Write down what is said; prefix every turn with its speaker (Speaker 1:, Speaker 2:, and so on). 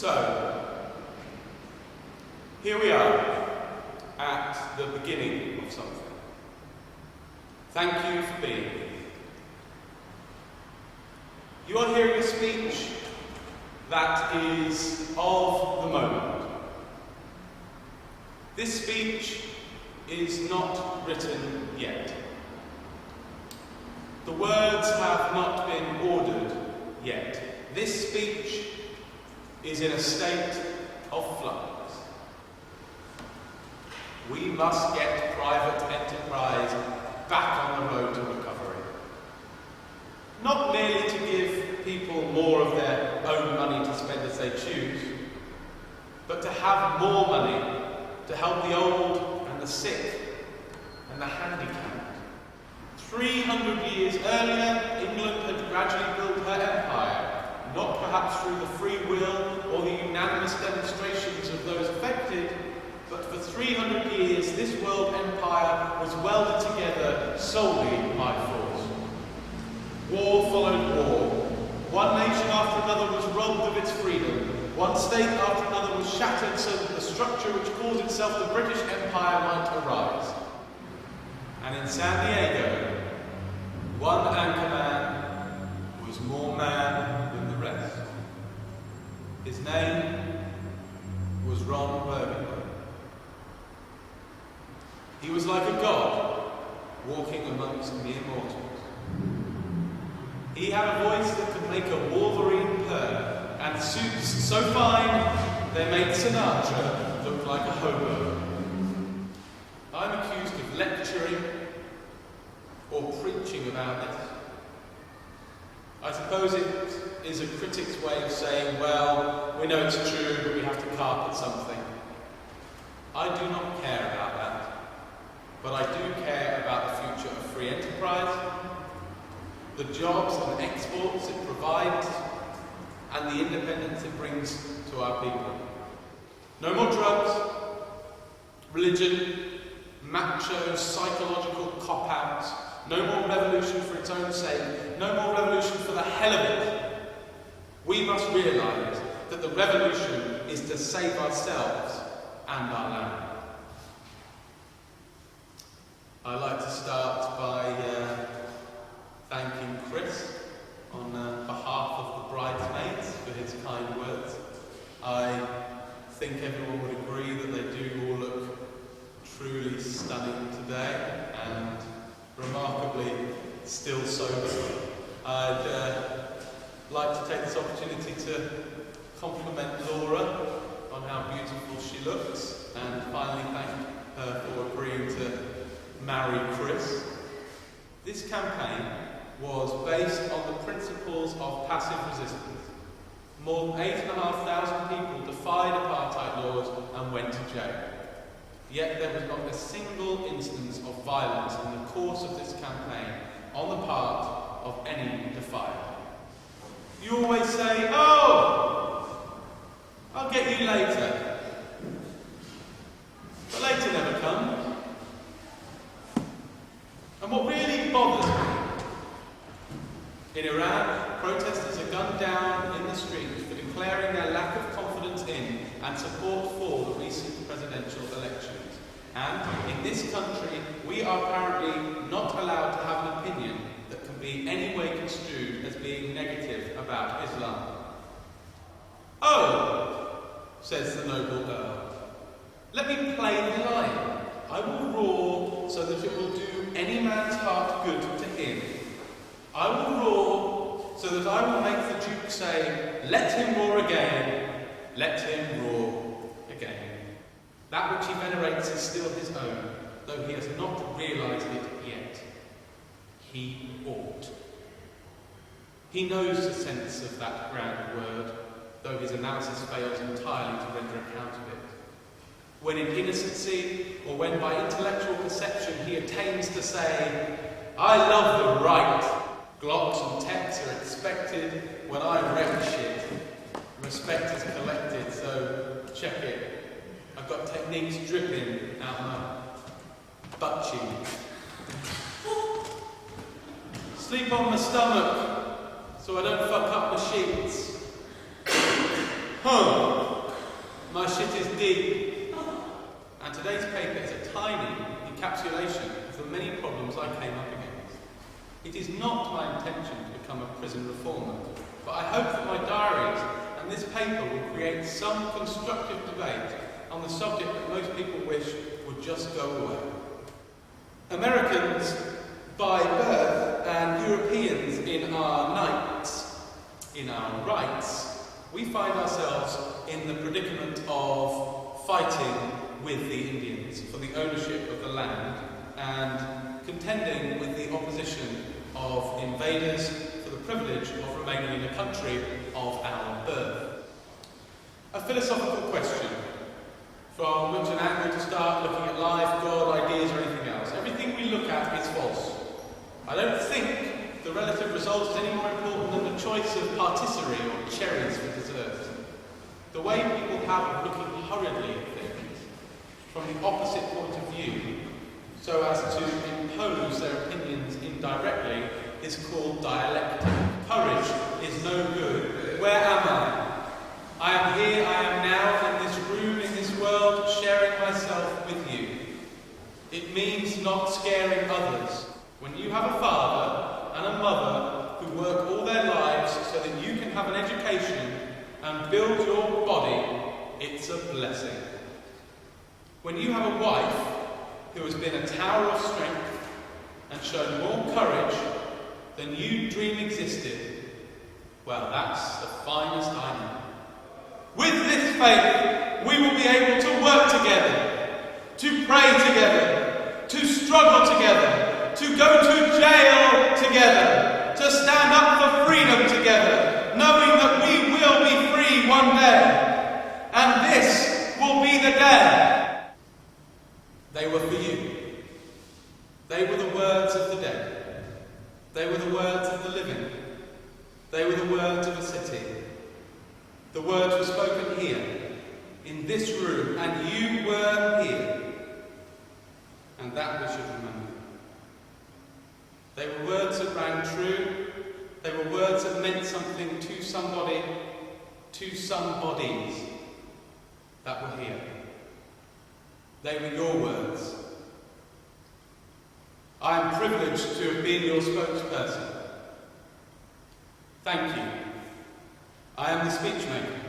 Speaker 1: So, here we are at the beginning of something. Thank you for being here. You are hearing a speech that is of the moment. This speech is not written yet. The words have not been ordered yet. This speech is in a state of flux. We must get private enterprise back on the road to recovery. Not merely to give people more of their own money to spend as they choose, but to have more money to help the old and the sick and the handicapped. 300 years earlier, England had gradually built her empire, not perhaps through the free will or the unanimous demonstrations of those affected, but for 300 years this world empire was welded together solely by force. War followed war. One nation after another was robbed of its freedom. One state after another was shattered so that the structure which calls itself the British Empire might arise. And in San Diego, one anchorman was more man than the rest. His name was Ron Burgundy. He was like a god walking amongst the immortals. He had a voice that could make a wolverine purr, and suits so fine they made Sinatra look like a hobo. I'm accused of lecturing or preaching about this. I suppose it is a critic's way of saying, well, we know it's true, but we have to carpet something. I do not care about that, but I do care about the future of free enterprise, the jobs and exports it provides, and the independence it brings to our people. No more drugs, religion, macho, psychological cop-outs. No more revolution for its own sake. No more revolution for the hell of it. We must realise that the revolution is to save ourselves and our land. I'd like to start by thanking Chris on behalf of the bridesmaids for his kind words. I think everyone would agree that they do all look truly stunning today and remarkably still sober. I'd like to take this opportunity to compliment Laura on how beautiful she looks and finally thank her for agreeing to marry Chris. This campaign was based on the principles of passive resistance. More than 8,500 people defied apartheid laws and went to jail. Yet there was not a single instance of violence in the course of this campaign on the part of any defier. You always say, oh, I'll get you later. But later never comes. And what really bothers me, in Iran, protesters are gunned down in the streets for declaring their lack of confidence in and support for the recent presidential elections. And in this country, we are apparently not allowed to have an opinion that can be any way construed as being negative about Islam. Oh, says the noble Earl, let me play the line. I will roar so that it will do any man's heart good to him. I will roar so that I will make the Duke say, let him roar again, let him roar again. That which he venerates is still his own, though he has not realised it yet. He ought. He knows the sense of that grand word, though his analysis fails entirely to render account of it. When in innocency, or when by intellectual perception he attains to say, I love the right, glocks and texts are expected when I wreck shit. Respect is collected, so check it. I've got techniques dripping out my butt cheeks. Sleep on my stomach so I don't fuck up the sheets. Huh. My shit is deep. And today's paper is a tiny encapsulation of the many problems I came up against. It is not my intention to become a prison reformer, but I hope that my diaries and this paper will create some constructive debate on the subject that most people wish would just go away. Americans by birth and Europeans in our rights, we find ourselves in the predicament of fighting with the Indians for the ownership of the land and contending with the opposition of invaders for the privilege of remaining in a country of our birth. A philosophical question from which an angle to start looking at life, God, ideas or anything else. Everything we look at is false. I don't think the relative result is any more important than the choice of patisserie or cherries for dessert. The way people have of looking hurriedly at things from the opposite point of view so as to impose their opinions indirectly is called dialectic. Courage is no good. Where am I? I am here, I am now, in this room, in this world, sharing myself with you. It means not scaring others. When you have a father and a mother who work all their lives so that you can have an education and build your body, it's a blessing. When you have a wife who has been a tower of strength and shown more courage than you dream existed, well, that's the finest I know. With this faith, we will be able to work together, to pray together, to struggle together, to go to jail together, to stand up for freedom together, knowing that we will be free one day. And this will be the day. They were for you. They were the words of the dead. They were the words of the living. They were the words of a city. The words were spoken here, in this room, and you were here. And that we should remember. They were words that rang true. They were words that meant something to somebody, to some bodies that were here. They were your words. I am privileged to have been your spokesperson. Thank you. I am the speechmaker.